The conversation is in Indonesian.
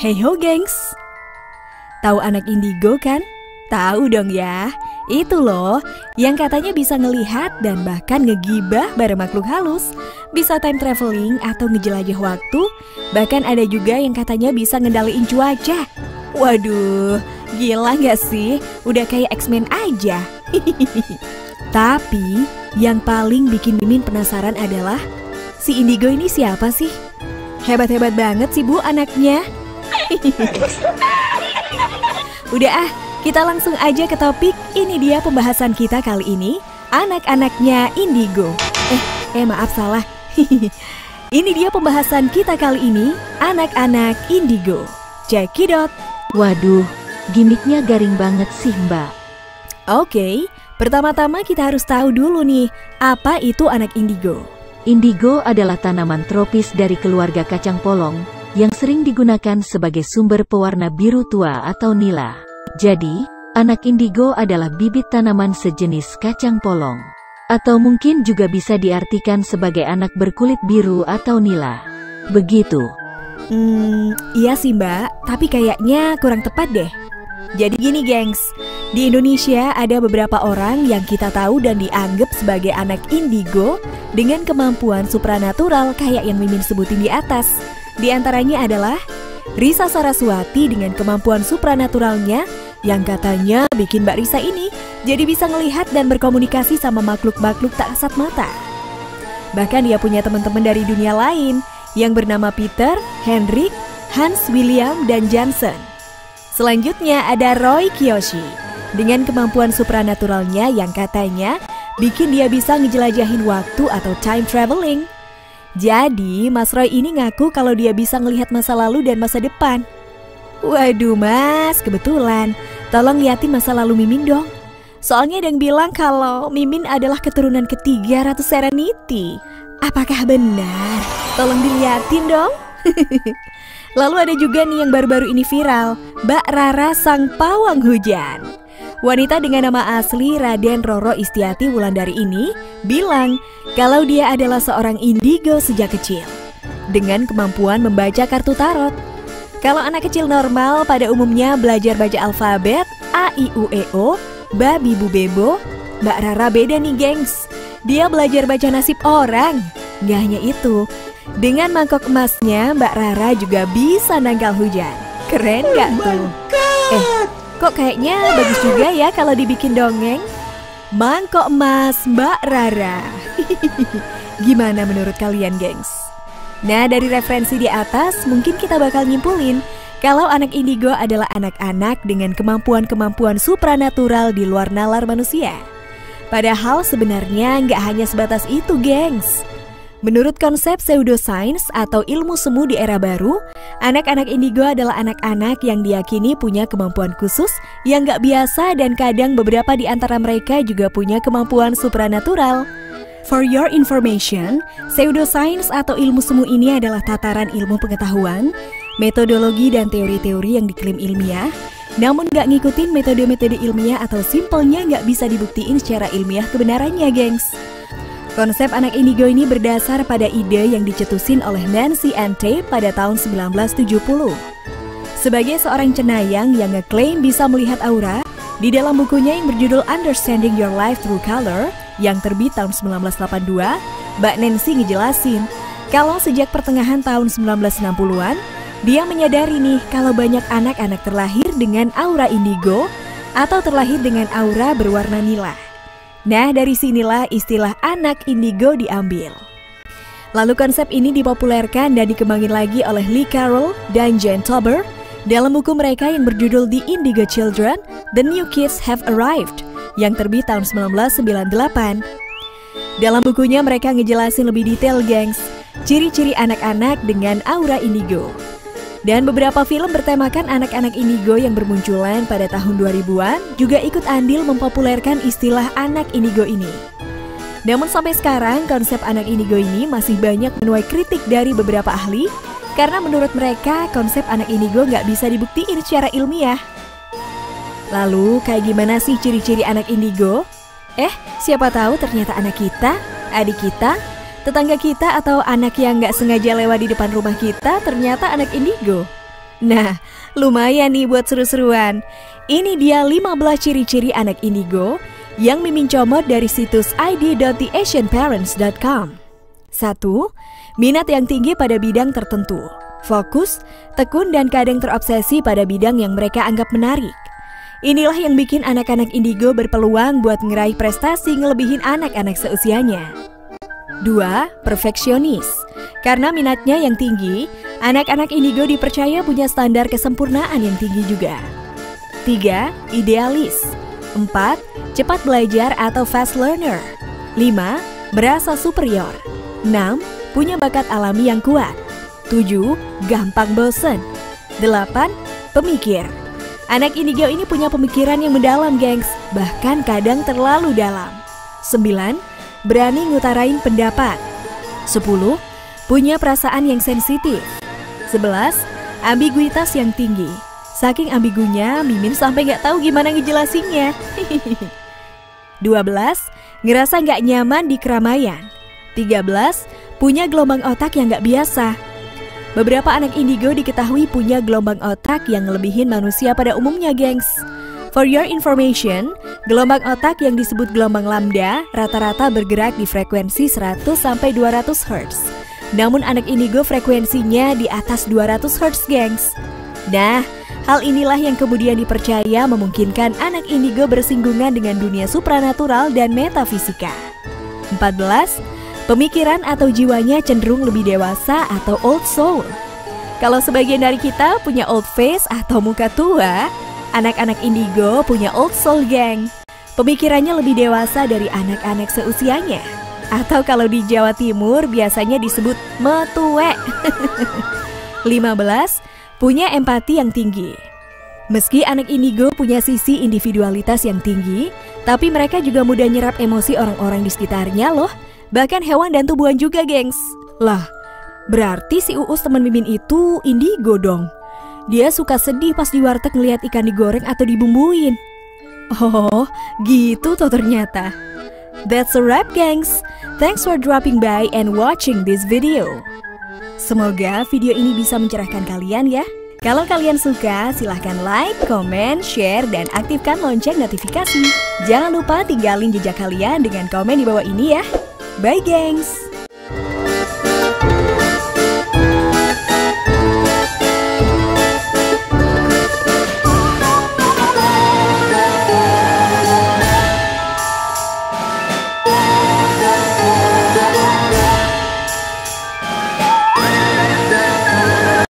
Hey ho gengs, tahu anak indigo kan? Tahu dong ya, itu loh yang katanya bisa ngelihat dan bahkan ngegibah bareng makhluk halus. Bisa time traveling atau ngejelajah waktu. Bahkan ada juga yang katanya bisa ngendaliin cuaca. Waduh, gila gak sih? Udah kayak X-Men aja. Tapi yang paling bikin Mimin penasaran adalah si indigo ini siapa sih? Hebat-hebat banget sih Bu anaknya. Udah kita langsung aja ke topik. Ini dia pembahasan kita kali ini, anak-anaknya indigo. Maaf salah. Ini dia pembahasan kita kali ini, anak-anak indigo. Check it out. Waduh, gimmicknya garing banget sih Mbak. Oke, pertama-tama kita harus tahu dulu nih, apa itu anak indigo? Indigo adalah tanaman tropis dari keluarga kacang polong yang sering digunakan sebagai sumber pewarna biru tua atau nila. Jadi, anak indigo adalah bibit tanaman sejenis kacang polong. Atau mungkin juga bisa diartikan sebagai anak berkulit biru atau nila. Begitu. Iya sih Mbak, tapi kayaknya kurang tepat deh. Jadi gini gengs, di Indonesia ada beberapa orang yang kita tahu dan dianggap sebagai anak indigo dengan kemampuan supranatural kayak yang Mimin sebutin di atas. Di antaranya adalah Risa Saraswati dengan kemampuan supranaturalnya yang katanya bikin Mbak Risa ini jadi bisa melihat dan berkomunikasi sama makhluk-makhluk tak kasat mata. Bahkan dia punya teman-teman dari dunia lain yang bernama Peter, Henrik, Hans William, dan Johnson. Selanjutnya ada Roy Kiyoshi dengan kemampuan supranaturalnya yang katanya bikin dia bisa ngejelajahin waktu atau time traveling. Jadi Mas Roy ini ngaku kalau dia bisa melihat masa lalu dan masa depan. Waduh Mas, kebetulan. Tolong liatin masa lalu Mimin dong. Soalnya ada yang bilang kalau Mimin adalah keturunan ketiga Ratu Serenity. Apakah benar? Tolong diliatin dong. Lalu ada juga nih yang baru-baru ini viral, Mbak Rara Sang Pawang Hujan. Wanita dengan nama asli Raden Roro Istiati Wulandari ini bilang kalau dia adalah seorang indigo sejak kecil dengan kemampuan membaca kartu tarot. Kalau anak kecil normal pada umumnya belajar baca alfabet A, I, U, E, O, Babi, Bu, Bebo, Mbak Rara beda nih gengs. Dia belajar baca nasib orang. Gak hanya itu, dengan mangkok emasnya Mbak Rara juga bisa nangkal hujan. Keren gak tuh? Kok kayaknya bagus juga ya kalau dibikin dongeng? Mangkok emas Mbak Rara. Gimana menurut kalian gengs? Nah dari referensi di atas mungkin kita bakal nyimpulin kalau anak indigo adalah anak-anak dengan kemampuan-kemampuan supranatural di luar nalar manusia. Padahal sebenarnya nggak hanya sebatas itu gengs. Menurut konsep pseudoscience atau ilmu semu di era baru, anak-anak indigo adalah anak-anak yang diyakini punya kemampuan khusus yang gak biasa dan kadang beberapa di antara mereka juga punya kemampuan supranatural. For your information, pseudoscience atau ilmu semu ini adalah tataran ilmu pengetahuan, metodologi dan teori-teori yang diklaim ilmiah, namun gak ngikutin metode-metode ilmiah atau simpelnya gak bisa dibuktiin secara ilmiah kebenarannya gengs. Konsep anak indigo ini berdasar pada ide yang dicetusin oleh Nancy Ante pada tahun 1970. Sebagai seorang cenayang yang ngeklaim bisa melihat aura, di dalam bukunya yang berjudul Understanding Your Life Through Color yang terbit tahun 1982, Mbak Nancy ngejelasin kalau sejak pertengahan tahun 1960-an, dia menyadari nih kalau banyak anak-anak terlahir dengan aura indigo atau terlahir dengan aura berwarna nila. Nah, dari sinilah istilah anak indigo diambil. Lalu konsep ini dipopulerkan dan dikembangin lagi oleh Lee Carroll dan Jane Tauber dalam buku mereka yang berjudul The Indigo Children, The New Kids Have Arrived yang terbit tahun 1998. Dalam bukunya mereka ngejelasin lebih detail gengs, ciri-ciri anak-anak dengan aura indigo. Dan beberapa film bertemakan anak-anak indigo yang bermunculan pada tahun 2000-an juga ikut andil mempopulerkan istilah anak indigo ini. Namun sampai sekarang konsep anak indigo ini masih banyak menuai kritik dari beberapa ahli karena menurut mereka konsep anak indigo nggak bisa dibuktiin secara ilmiah. Lalu kayak gimana sih ciri-ciri anak indigo? Siapa tahu ternyata anak kita, adik kita, tetangga kita atau anak yang nggak sengaja lewat di depan rumah kita ternyata anak indigo. Nah, lumayan nih buat seru-seruan. Ini dia 15 ciri-ciri anak indigo yang Mimin comot dari situs id.theasianparents.com. 1. Minat yang tinggi pada bidang tertentu. Fokus, tekun, dan kadang terobsesi pada bidang yang mereka anggap menarik. Inilah yang bikin anak-anak indigo berpeluang buat ngeraih prestasi ngelebihin anak-anak seusianya. 2. Perfeksionis. Karena minatnya yang tinggi, anak-anak indigo dipercaya punya standar kesempurnaan yang tinggi juga. 3. Idealis. 4. Cepat belajar atau fast learner. 5. Merasa superior. 6. Punya bakat alami yang kuat. 7. Gampang bosen. 8. Pemikir. Anak indigo ini punya pemikiran yang mendalam, gengs, bahkan kadang terlalu dalam. 9. Berani ngutarain pendapat. 10. Punya perasaan yang sensitif. 11. Ambiguitas yang tinggi. Saking ambigunya, Mimin sampai nggak tahu gimana ngejelasinnya. 12. Ngerasa nggak nyaman di keramaian. 13. Punya gelombang otak yang nggak biasa. Beberapa anak indigo diketahui punya gelombang otak yang ngelebihin manusia pada umumnya, gengs. For your information, gelombang otak yang disebut gelombang lambda rata-rata bergerak di frekuensi 100-200 Hz. Namun anak indigo frekuensinya di atas 200 Hz, gengs. Nah, hal inilah yang kemudian dipercaya memungkinkan anak indigo bersinggungan dengan dunia supranatural dan metafisika. 14. Pemikiran atau jiwanya cenderung lebih dewasa atau old soul. Kalau sebagian dari kita punya old face atau muka tua, anak-anak indigo punya old soul, geng. Pemikirannya lebih dewasa dari anak-anak seusianya. Atau kalau di Jawa Timur biasanya disebut metue. 15. Punya empati yang tinggi. Meski anak indigo punya sisi individualitas yang tinggi, tapi mereka juga mudah nyerap emosi orang-orang di sekitarnya loh. Bahkan hewan dan tumbuhan juga, gengs. Lah, berarti si Uus teman Mimin itu indigo dong. Dia suka sedih pas di warteg ngeliat ikan digoreng atau dibumbuin. Oh, gitu tuh ternyata. That's a wrap, gengs. Thanks for dropping by and watching this video. Semoga video ini bisa mencerahkan kalian ya. Kalau kalian suka, silahkan like, komen, share, dan aktifkan lonceng notifikasi. Jangan lupa tinggalin jejak kalian dengan komen di bawah ini ya. Bye, gengs!